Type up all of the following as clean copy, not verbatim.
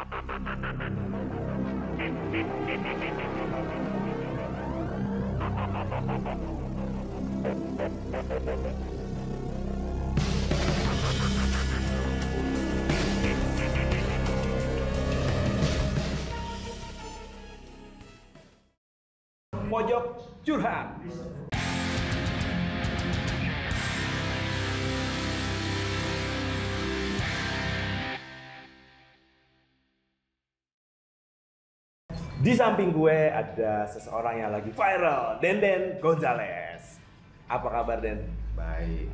Pojok curhat. Di samping gue ada seseorang yang lagi viral, Denden Gonzales. Apa kabar, Den? Baik.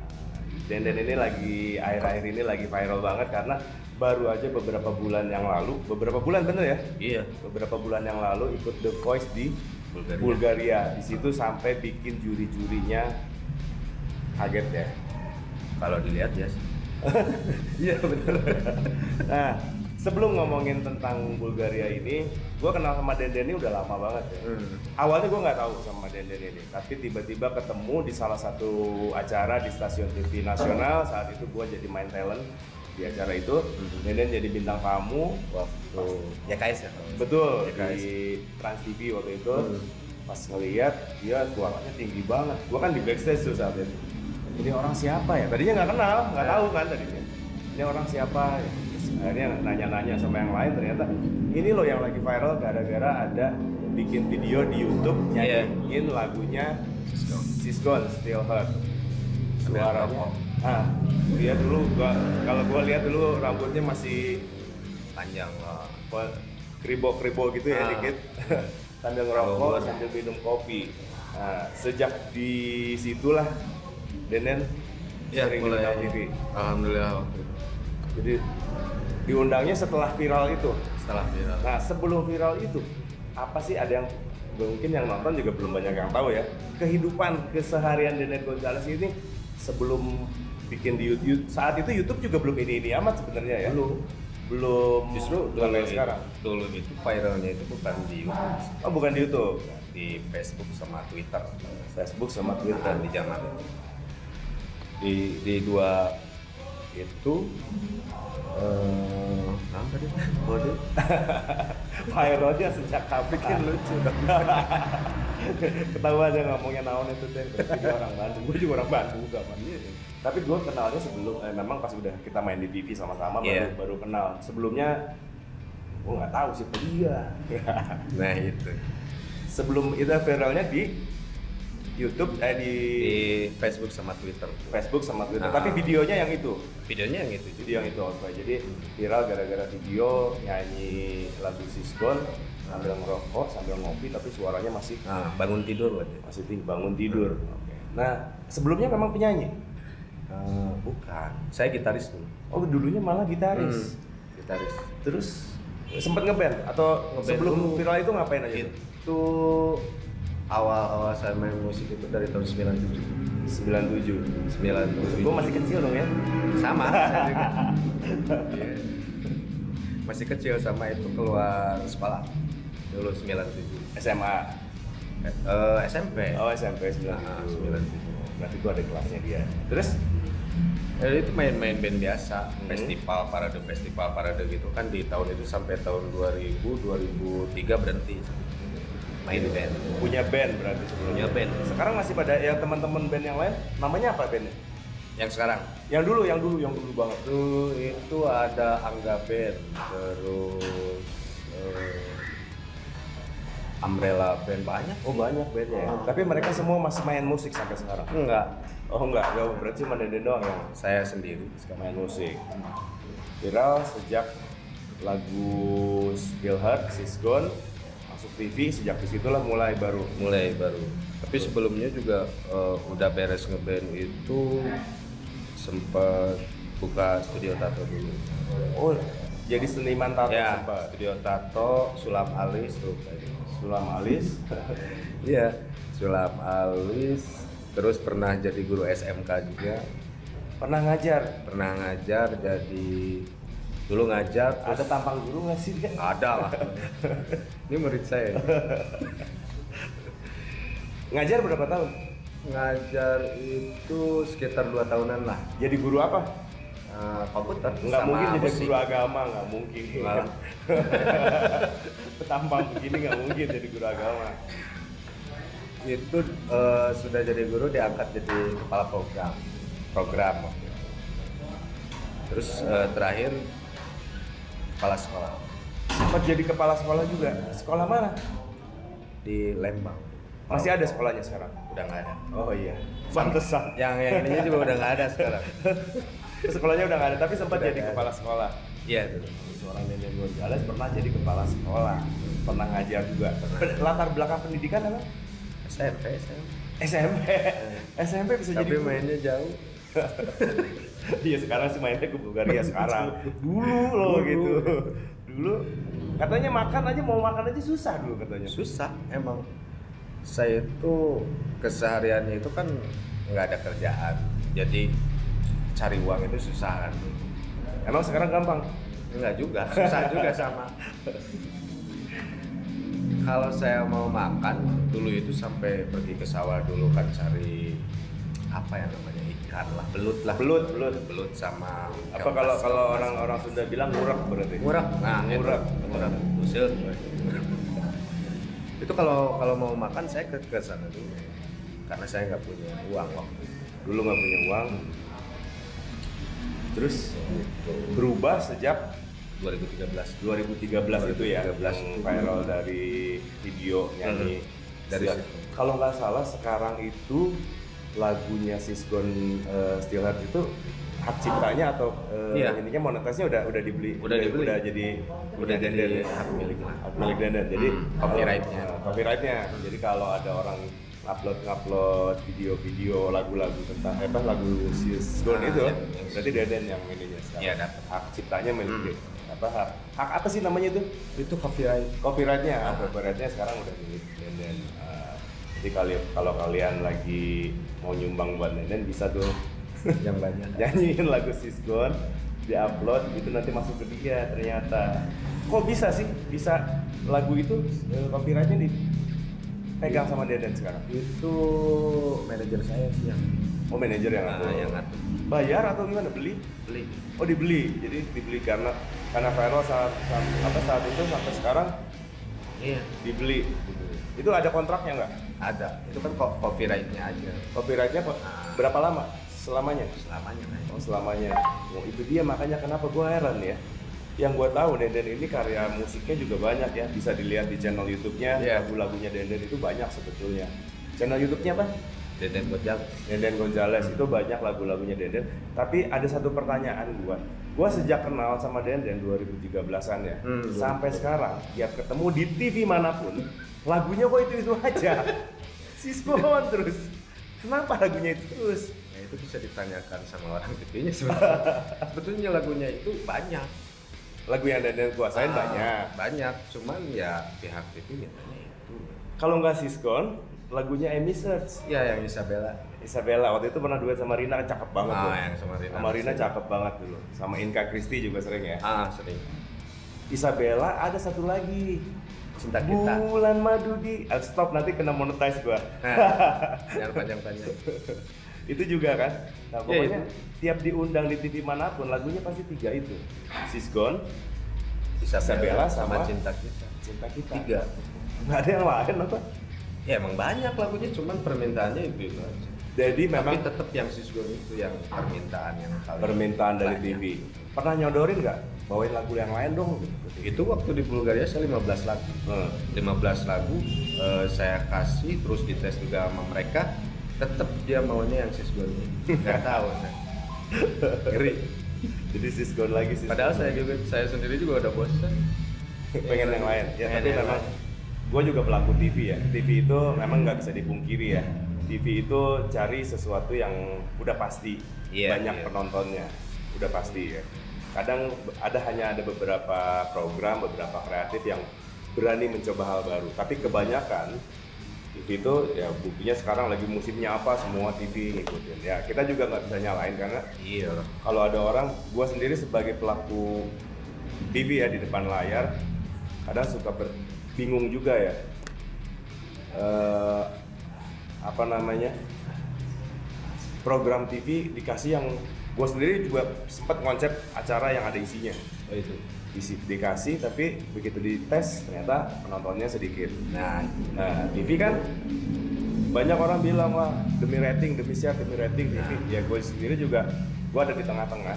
Denden ini lagi akhir-akhir ini lagi viral banget karena baru aja beberapa bulan yang lalu, beberapa bulan bener ya? Iya. Beberapa bulan yang lalu ikut The Voice di Bulgaria. Bulgaria. Di situ sampai bikin juri-jurinya kaget ya. Kalau dilihat ya. Iya bener. Nah, sebelum ngomongin tentang Bulgaria ini, gue kenal sama Denden ini udah lama banget ya. Awalnya gue nggak tahu sama Denden ini, tapi tiba-tiba ketemu di salah satu acara di stasiun TV nasional. Saat itu gue jadi main talent di acara itu. Denden jadi bintang tamu waktu YKS ya. betul YKS. di Trans TV waktu itu. Pas ngeliat dia suaranya tinggi banget. Gue kan di backstage tuh saat itu. Ini orang siapa ya? Tadinya nggak kenal, nggak tahu kan tadinya. Ini orang siapa? Terus akhirnya nanya-nanya sama yang lain, ternyata ini loh yang lagi viral gara-gara ada bikin video di YouTube nyanyiin lagunya Sisgon Still Hurt. Suaranya. Ah, dia dulu kalau gua lihat dulu rambutnya masih Panjang. kribo-kribo gitu ya dikit. Sambil ngerokok, Kalau sambil minum kopi. Nah, sejak di situlah Denden Ya, sering mulai. diundang TV. Alhamdulillah. Jadi diundangnya setelah viral itu. Setelah viral. Nah, sebelum viral itu apa sih, ada yang mungkin yang nonton juga belum banyak yang tahu ya, kehidupan keseharian Denden Gonzales ini sebelum bikin di YouTube. Saat itu YouTube juga belum ini amat sebenarnya ya. Belum Justru bukan kayak sekarang. Dulu itu viralnya itu bukan di YouTube, Oh, bukan di YouTube. di Facebook sama Twitter. Facebook sama Twitter. Nah, di zaman itu. Di dua itu apa tadi? Kode. Viralnya sejak kapan? Bikin lucu. Ketahuan aja ngomongnya naon itu deh. Berarti dia orang Bandung. Gue juga orang Bandung juga man. Tapi gue kenalnya sebelum, memang pas udah kita main di TV sama-sama baru kenal. Sebelumnya gue nggak tahu siapa dia. Nah itu Sebelum itu viralnya di YouTube, di Facebook sama Twitter. Facebook sama Twitter. Nah. Tapi videonya yang itu. Videonya yang itu. Video yang itu oke. Jadi viral gara-gara video nyanyi lagu Sisgon sambil ngerokok, sambil ngopi, tapi suaranya masih Bangun tidur berarti. masih bangun tidur. Oke. Nah, sebelumnya memang penyanyi. Bukan. Saya gitaris dulu. Oh, dulunya malah gitaris. Gitaris. Terus sempat ngeband atau Ngeband sebelum dulu. viral itu ngapain aja? Itu awal saya main musik itu dari tahun 97. 97. Gue masih kecil dong ya. Sama. Saya juga. Iya. Masih kecil sama itu keluar sekolah. Dulu 97. SMA. SMP. Oh, SMP 97. 97. Berarti gue ada kelasnya dia. Terus Itu main-main band biasa, festival parade gitu kan di tahun itu sampai tahun 2000 2003 berhenti main band. punya band berarti sebelumnya. Punya band. Sekarang masih pada ya teman-teman band yang lain, namanya apa bandnya? Yang sekarang Yang dulu banget. dulu itu ada Angga Band, terus Umbrella Band, banyak. Oh, banyak bandnya ya. Tapi mereka semua masih main musik sampai sekarang. Enggak, Oh enggak, ya berarti cuma Denden doang yang saya sendiri. suka main musik. Viral sejak lagu Still Hurt, Sisgon masuk TV, sejak disitulah mulai baru. Tapi sebelumnya juga udah beres ngeband itu sempat buka studio tato dulu. Oh, jadi seniman tato Ya, sempat. studio tato Sulam Alis tuh. Sulam Alis. Iya, Sulam Alis. Terus pernah jadi guru SMK juga. Pernah ngajar. Pernah ngajar, jadi dulu ngajar. Ada tampang guru nggak sih? Ada lah. Ini murid saya. Ngajar berapa tahun? Ngajar itu sekitar 2 tahunan lah. Jadi guru apa? komputer Nggak sama mungkin jadi musik. guru agama, nggak mungkin. Malah. Tampang begini nggak mungkin jadi guru agama. Itu sudah jadi guru diangkat jadi kepala program waktu itu. Terus terakhir kepala sekolah Sempat jadi kepala sekolah juga. Sekolah mana? di Lembang. Masih ada sekolahnya sekarang? Udah nggak ada. Oh iya. Pantesan. Yang ininya juga udah nggak ada sekarang. Sekolahnya udah nggak ada, tapi sempat Udah jadi nggak kepala sekolah. Iya dulu. Seorang Nenden Gonzales pernah jadi kepala sekolah, pernah ngajar juga. Latar belakang pendidikan apa? SMP. SMP. SMP bisa Tapi jadi. mainnya jauh. Iya sekarang sih mainnya ke Bulgaria sekarang. Dulu loh gitu. Dulu katanya mau makan aja susah dulu katanya. Susah emang. Saya itu kesehariannya itu kan nggak ada kerjaan, jadi cari uang itu susah kan. Emang sekarang gampang? Enggak juga, susah juga sama. Kalau saya mau makan dulu itu sampai pergi ke sawah dulu kan cari apa yang namanya ikan lah, belut sama Apa kalau orang Sunda bilang ngurak berarti? ngurak. Nah, ngurak. Usil. Itu kalau mau makan saya ke sana dulu. Karena saya nggak punya uang waktu itu. Dulu nggak punya uang. Terus berubah sejak 2013 itu ya, 2013 yang viral dari video nyanyi. Dari Still- situ. Kalau nggak salah sekarang itu lagunya Sisgon Still Heart itu hak ciptanya atau Iya. ininya monetasnya udah dibeli, Udah dibeli. udah jadi jadi hak milik lah. hak milik Denden. Jadi Copyrightnya. copyrightnya. Jadi kalau ada orang ngupload video-video lagu-lagu tentang lagu Sisgon Ah, itu yang berarti Deden yang ininya sekarang. Iya, dapat. Hak ciptanya milik hak apa sih namanya itu? Itu copyright. Copyrightnya sekarang udah milik Denden. Jadi kalau kalian lagi mau nyumbang buat Denden bisa tuh Yang banyak. nyanyiin lagu Sisgon, diupload itu nanti masuk ke dia ternyata. Kok bisa sih? Bisa lagu itu copyrightnya dipegang sama Denden sekarang? Itu manajer saya sih yang Oh manajer yang ngatur. yang ngatur. Bayar atau gimana? Beli? Beli. Oh dibeli. Jadi dibeli karena viral saat itu sampai sekarang Iya. dibeli. Itu ada kontraknya nggak? Ada. Itu kan kok copyrightnya aja. Copyrightnya berapa lama? Selamanya? Selamanya kan. Oh selamanya. Oh itu dia makanya kenapa gue heran ya. Yang gue tahu Denden ini karya musiknya juga banyak ya. Bisa dilihat di channel YouTube-nya. Iya. Lagu-lagunya Denden itu banyak sebetulnya. Channel YouTube-nya apa? Deden Gonzales. Denden Gonzales itu banyak lagu-lagunya Denden. Tapi ada satu pertanyaan gue sejak kenal sama Denden 2013-an ya, sampai sekarang tiap ketemu di TV manapun, lagunya kok itu aja. Sisgon terus. Kenapa lagunya itu terus? Nah, itu bisa ditanyakan sama orang TV-nya sebenarnya. Sebetulnya lagunya itu banyak. Lagu yang Denden kuasain banyak. Banyak, cuman ya pihak TV mintanya itu. Kalau nggak Sisgon, lagunya Amy Search. Ya yang Isabella. Waktu itu pernah duet sama Rina, cakep banget tuh. Yang sama Rina. Sama Rina cakep banget dulu. Sama Inka Christie juga sering ya. Sering. Isabella ada satu lagi. Cinta kita. Bulan madu di stop nanti kena monetize gua. Jangan panjang-panjang. Itu juga kan. Nah, Iya, pokoknya tiap diundang di TV manapun lagunya pasti 3 itu. Sisgon, Isabella sama Cinta Kita. Cinta Kita. 3. Nggak ada yang lain apa? Ya emang banyak lagunya, cuman permintaannya itu aja. Jadi memang Tapi tetap yang Sisgon itu yang permintaan yang paling permintaan dari banyak. TV. Pernah nyodorin nggak? Bawain lagu yang lain dong gitu. Itu waktu di Bulgaria saya 15 lagu. 15 lagu saya kasih, terus dites juga sama mereka. Tetap dia maunya yang Sisgon ini. Nggak tahu saya. Ngeri. Jadi Sisgon lagi sih. Padahal saya sendiri juga udah bosan. Pengen yang lain. Ya Pengen tapi yang memang lain. gue juga pelaku TV ya. TV itu memang nggak bisa dipungkiri ya. TV itu cari sesuatu yang udah pasti, banyak penontonnya, udah pasti ya. Kadang hanya ada beberapa program, beberapa kreatif yang berani mencoba hal baru. Tapi kebanyakan TV itu ya buktinya sekarang lagi musimnya apa semua TV ngikutin. Ya kita juga nggak bisa nyalain karena kalau ada orang, gue sendiri sebagai pelaku TV ya di depan layar, kadang suka bingung juga ya. Program TV dikasih yang Gue sendiri juga sempat konsep acara yang ada isinya. Oh itu. Dikasih, tapi begitu dites ternyata penontonnya sedikit. Nah, TV kan banyak orang bilang wah demi rating, demi share, demi rating TV. Ya gue sendiri juga, gue ada di tengah-tengah.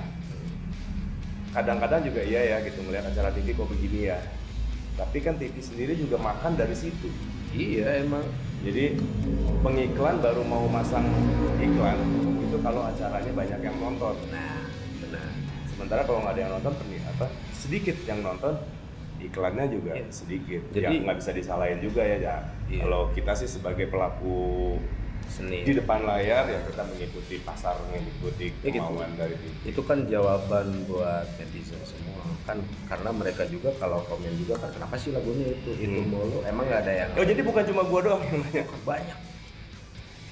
Kadang-kadang juga iya ya gitu melihat acara TV kok begini ya. Tapi kan TV sendiri juga makan dari situ. iya emang. Jadi pengiklan baru mau masang iklan itu kalau acaranya banyak yang nonton. Nah, benar. Sementara kalau nggak ada yang nonton, sedikit yang nonton, iklannya juga Iya. sedikit. Jadi ya nggak bisa disalahin juga ya. Iya. Kalau kita sih sebagai pelaku Seni. di depan layar ya kita mengikuti pasar, mengikuti Ya gitu. kemauan dari TV. Itu kan jawaban buat netizen semua kan, karena mereka juga kalau komen juga kan kenapa sih lagunya itu mulu, emang nggak ada yang Oh jadi bukan cuma gua doang yang nanya, banyak.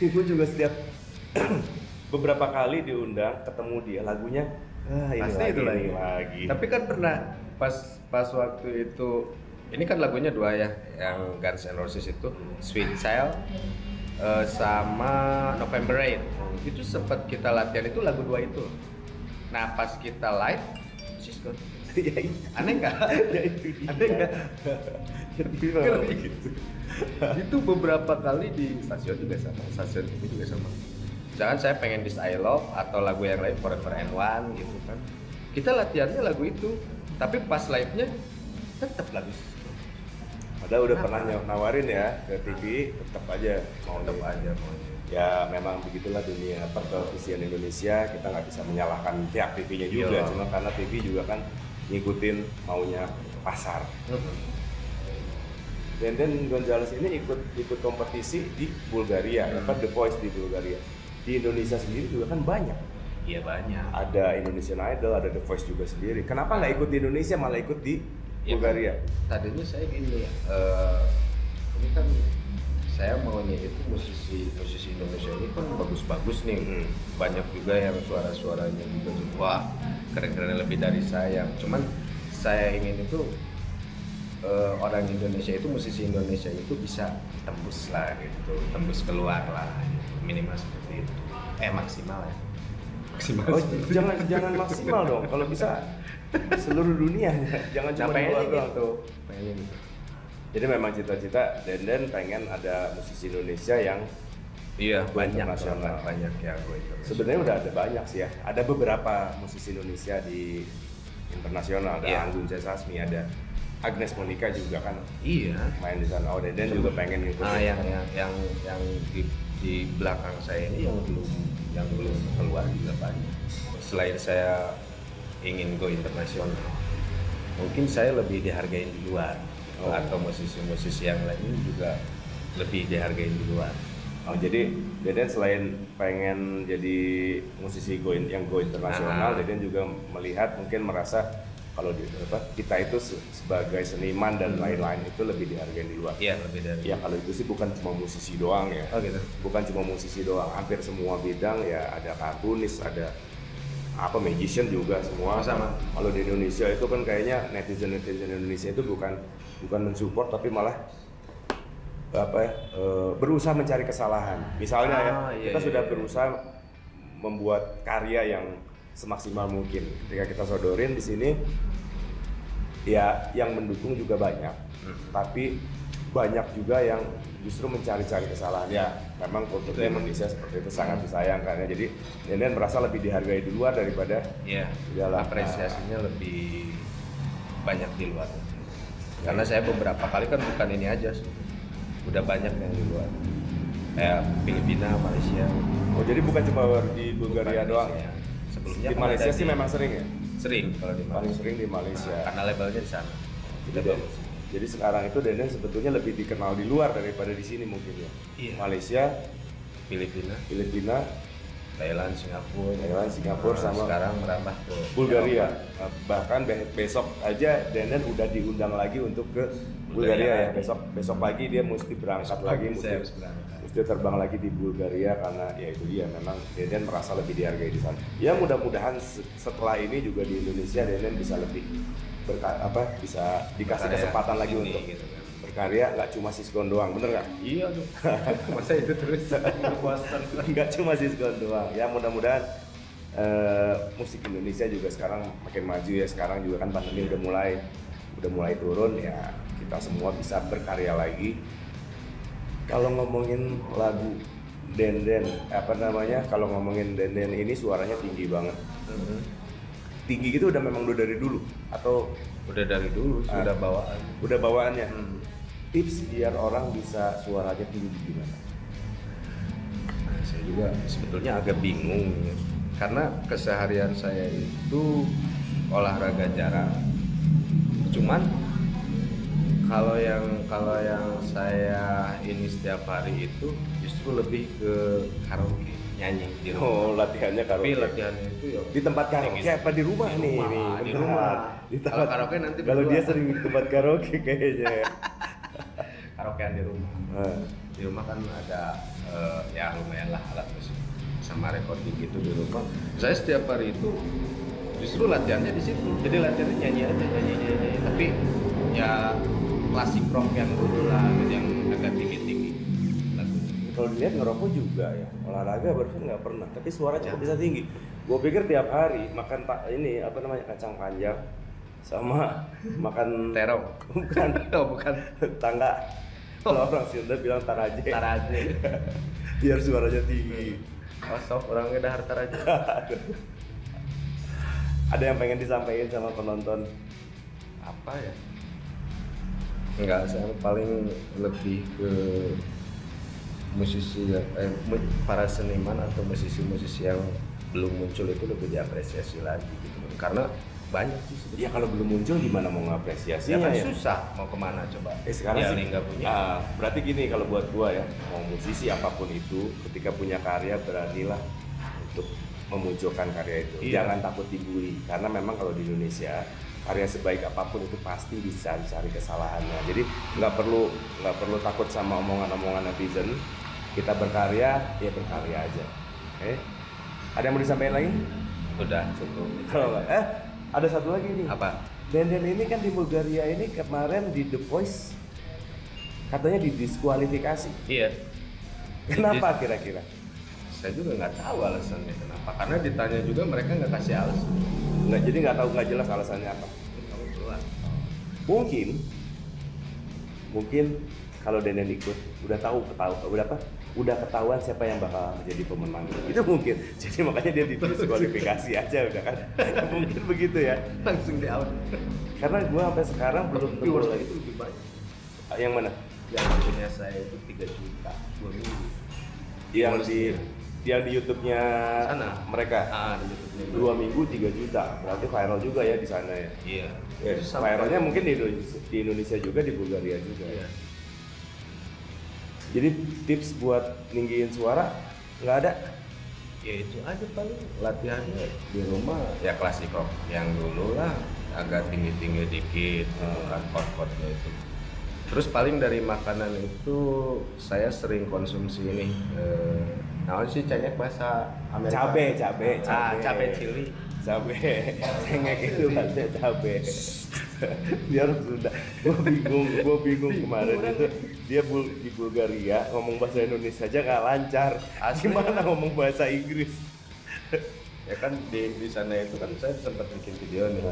gua juga setiap beberapa kali diundang ketemu dia lagunya ini Pasti lagi, itu ini lagi. Tapi kan pernah pas waktu itu, ini kan lagunya dua ya, yang Guns N' Roses itu Sweet Child sama November Rain. Itu sempat kita latihan itu lagu dua itu. Nah pas kita live, she's gone. Ya itu. Aneh nggak? Ya itu dia. Aneh nggak? Jadi memang begitu. Itu beberapa kali di stasiun juga sama, stasiun TV juga sama. Misalkan saya pengen This I Love atau lagu yang lain Forever and One gitu kan. Kita latihannya lagu itu, tapi pas live-nya tetap lagu. Padahal udah pernah nawarin ya ke TV, tetap aja mau Aja. Ya memang begitulah dunia pertelevisian Indonesia, kita nggak bisa menyalahkan pihak TV-nya juga, Iya. cuma karena TV juga kan ngikutin maunya pasar. Dan Gonzales ini ikut kompetisi di Bulgaria, The Voice di Bulgaria. Di Indonesia sendiri juga kan banyak. Iya banyak. Ada Indonesian Idol, ada The Voice juga sendiri. Kenapa nggak ikut di Indonesia, malah ikut di Bulgaria? Tadinya saya gini ya, ini kan saya maunya itu musisi Indonesia ini kan bagus-bagus nih, banyak juga yang suara-suaranya juga wah keren-keren lebih dari saya. Cuman saya ingin itu orang Indonesia itu, musisi Indonesia itu bisa tembus lah gitu, tembus keluar lah gitu. Minimal seperti itu, maksimal ya. Maksimal. Oh, jangan maksimal dong. Kalau bisa seluruh dunia, jangan cuma di luar doang tuh. Pengennya gitu. Jadi memang cita-cita Denden pengen ada musisi Indonesia yang Iya, banyak internasional. banyak yang gue itu. Sebenarnya udah ada banyak sih ya. Ada beberapa musisi Indonesia di internasional. Ada Iya. Anggun C. Sasmi, ada Agnes Monica juga kan Iya. main di sana. Oh, Denden juga pengen gitu. Nah, yang di belakang saya ini yang belum keluar juga banyak. Selain saya ingin go internasional, mungkin saya lebih dihargain di luar. Atau musisi-musisi yang lain juga lebih dihargain di luar. Oh, jadi Deden selain pengen jadi musisi yang go internasional, Deden juga melihat, mungkin merasa kalau kita itu sebagai seniman dan lain-lain itu lebih dihargai di luar. Iya, lebih dari. Ya kalau itu sih bukan cuma musisi doang ya. Oh gitu. Bukan cuma musisi doang, hampir semua bidang ya, ada kartunis, ada magician juga semua. Sama. Kalau di Indonesia itu kan kayaknya netizen Indonesia itu bukan mensupport tapi malah berusaha mencari kesalahan. Misalnya kita sudah berusaha membuat karya yang semaksimal mungkin. Ketika kita sodorin di sini, ya yang mendukung juga banyak, tapi banyak juga yang justru mencari-cari kesalahan. Ya, memang kulturnya Indonesia seperti itu, sangat disayangkan ya. Jadi Denden merasa lebih dihargai di luar daripada di dalam. Apresiasinya lebih banyak di luar. Karena saya beberapa kali kan bukan ini aja, udah banyak yang di luar. Kayak Filipina, Malaysia. Oh, jadi bukan cuma di Bulgaria doang ya? Sebelumnya di Malaysia sih memang sering ya? Sering kalau di Malaysia. Paling sering di Malaysia. Karena labelnya di sana. Jadi sekarang itu Denden sebetulnya lebih dikenal di luar daripada di sini mungkin ya. Iya. Malaysia, Filipina, Thailand, Singapura, sama sekarang merambah ke Bulgaria. Bahkan besok aja Denden udah diundang lagi untuk ke Bulgaria ya. Besok pagi dia mesti berangkat lagi, mesti terbang lagi di Bulgaria karena ya itu dia, memang Denden merasa lebih dihargai di sana. Ya mudah-mudahan setelah ini juga di Indonesia Denden bisa lebih bisa dikasih kesempatan lagi untuk gitu kan. Berkarya, nggak cuma Siskon doang, bener nggak? Iya tuh. Masa itu terus bosan. Nggak cuma Siskon doang. Ya mudah-mudahan musik Indonesia juga sekarang makin maju ya. Sekarang juga kan pandemi udah mulai turun ya, kita semua bisa berkarya lagi. Kalau ngomongin lagu Denden, kalau ngomongin Denden ini suaranya tinggi banget. Tinggi gitu memang udah dari dulu atau udah dari dulu sudah bawaan? Udah bawaannya. Tips biar orang bisa suaranya tinggi gimana? Saya juga sebetulnya agak bingung ya. Karena keseharian saya itu olahraga jarang. Cuman kalau yang saya ini setiap hari itu justru lebih ke karaoke, nyanyi di rumah. Oh, latihannya karaoke. Tapi latihannya itu ya di tempat karaoke apa di rumah di nih? di rumah. Kalau karaoke nanti kalau berdua. dia sering di tempat karaoke kayaknya. Karaokean di rumah. Di rumah kan ada ya lumayan lah alat musik sama recording gitu di rumah. Saya setiap hari itu justru latihannya di situ. Jadi latihannya nyanyi aja, nyanyi. Tapi ya klasik rock yang dulu lah, yang agak tinggi lagunya. Kalau dilihat ngerokok juga ya, olahraga barusan nggak pernah, tapi suaranya kok bisa tinggi. Gue pikir tiap hari makan kacang panjang sama makan terong. bukan, bukan tangga. Kalau orang Sunda bilang taraje. Biar suaranya tinggi. Kosok orangnya dahar taraje. Ada yang pengen disampaikan sama penonton? Apa ya? Enggak, saya paling lebih ke musisi para seniman atau musisi-musisi yang belum muncul itu lebih diapresiasi lagi gitu. Karena banyak sih sebetulnya. Ya kalau belum muncul gimana mau ngapresiasinya ya? Susah mau kemana coba. Sekarang ya, sih nggak punya. Berarti gini, kalau buat gua ya, mau musisi apapun itu, ketika punya karya beranilah untuk memunculkan karya itu. Iya. Jangan takut dibully, karena memang kalau di Indonesia karya sebaik apapun itu pasti bisa dicari kesalahannya. Jadi nggak perlu takut sama omongan-omongan netizen. Kita berkarya, ya berkarya aja. Oke? Ada yang mau disampaikan lagi? Udah cukup. Kalau nggak, ada satu lagi nih. Apa? Denden ini kan di Bulgaria ini kemarin di The Voice katanya didiskualifikasi. Iya. Kenapa kira-kira? Saya juga nggak tahu alasannya kenapa. Karena ditanya juga mereka nggak kasih alasan. Jadi nggak jelas alasannya apa. Kamu keluar. Mungkin kalau Denden ikut udah ketahuan siapa yang bakal menjadi pemenang. Itu mungkin. Jadi makanya dia didiskualifikasi aja udah kan. Mungkin begitu ya. Langsung di out. Karena gue sampai sekarang belum viewers itu lebih banyak. Yang mana? Yang punya saya itu 3 juta 2 minggu. Yang di YouTube-nya sana mereka. Di YouTube-nya 2 minggu 3 juta. Berarti viral juga ya di sana ya. Iya. Ya, viralnya mungkin di Indonesia juga, di Bulgaria juga. Iya. Jadi tips buat ninggiin suara nggak ada? Ya itu aja paling latihannya di rumah ya klasik rock yang dulu lah, agak tinggi dikit kan chord-chordnya itu. Terus paling dari makanan itu saya sering konsumsi ini namanya sih cengek bahasa Amerika. Cabe cili. Cengek itu bahasa cabe. Dia harus sudah. Gue bingung kemarin itu dia di Bulgaria ngomong bahasa Indonesia aja nggak lancar. Gimana ngomong bahasa Inggris? Ya kan di sana itu kan saya sempat bikin video nih.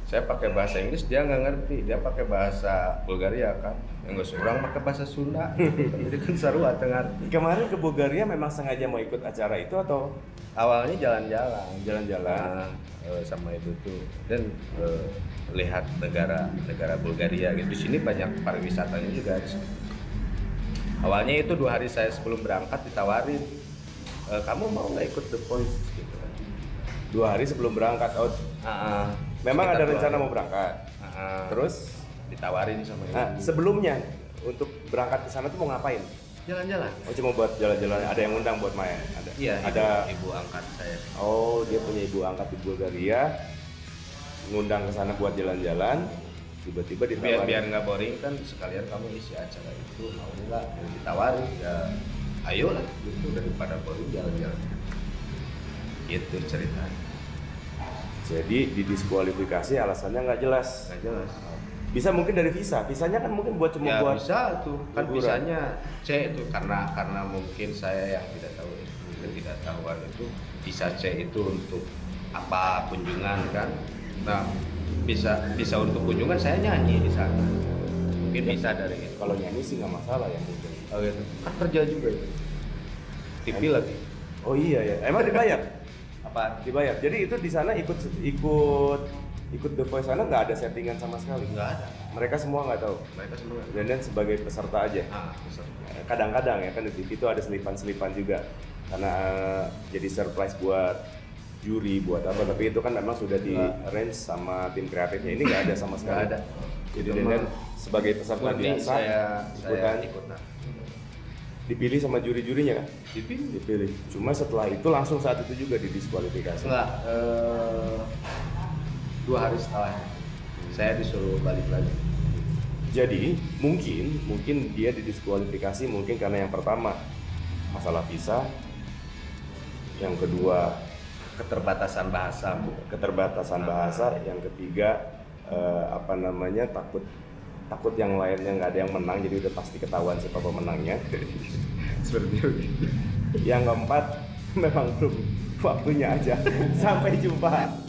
Saya pakai bahasa Inggris, dia nggak ngerti, dia pakai bahasa Bulgaria kan, yang gue orang pakai bahasa Sunda, jadi kan seru atau ngerti. Kemarin ke Bulgaria memang sengaja mau ikut acara itu atau? Awalnya jalan-jalan sama itu tuh, dan lihat negara Bulgaria gitu. Di sini banyak pariwisatanya juga. Awalnya itu 2 hari saya sebelum berangkat ditawarin, kamu mau nggak ikut The Voice gitu kan? 2 hari sebelum berangkat, memang ada rencana mau berangkat. Terus ditawarin sama ibu. Sebelumnya untuk berangkat ke sana tuh mau ngapain? Jalan-jalan. Oh, cuma buat jalan-jalan. Ada yang undang buat main? Ada. Iya, ada ibu angkat saya. Oh, dia punya ibu angkat di Bulgaria. Ngundang ke sana buat jalan-jalan. Tiba-tiba ditawarin. Biar nggak boring kan, sekalian kamu isi acara itu, mau nggak? Ditawarin ya, ayo lah gitu, daripada boring jalan-jalan. Gitu ceritanya. Jadi didiskualifikasi alasannya nggak jelas. Bisa mungkin dari visanya kan mungkin buat cuma ya, buat bisa tuh kan liburan. visanya C itu karena mungkin saya yang tidak tahu itu, ketidaktahuan itu Visa C itu untuk apa, kunjungan kan. Nah, bisa untuk kunjungan saya nyanyi di sana. Mungkin Ya, bisa dari itu. kalau nyanyi sih nggak masalah ya mungkin. Oh gitu. Kan kerja juga itu. TV lagi. Oh iya ya, emang dibayar? Apa? Dibayar. Jadi itu di sana ikut The Voice sana nggak ada settingan sama sekali. Nggak ada. Mereka semua nggak tahu. Mereka semua. Dan sebagai peserta aja. Besar. Kadang-kadang ya kan di TV itu ada selipan-selipan juga karena jadi surprise buat juri buat apa, tapi itu kan memang sudah di arrange sama tim kreatifnya. Ini nggak ada sama sekali. Nggak ada. Jadi Itu dan mah sebagai peserta murni biasa saya ikutan ikut. Nah, dipilih sama juri-jurinya kan? dipilih. Dipilih. Cuma setelah itu langsung saat itu juga didiskualifikasi. Enggak, 2 hari setelahnya saya disuruh balik lagi. Jadi mungkin dia didiskualifikasi mungkin karena yang pertama masalah visa, yang kedua Keterbatasan bahasa. yang ketiga takut yang lainnya nggak ada yang menang, jadi udah pasti ketahuan siapa pemenangnya. Seperti itu. Yang keempat memang belum waktunya aja. Sampai jumpa.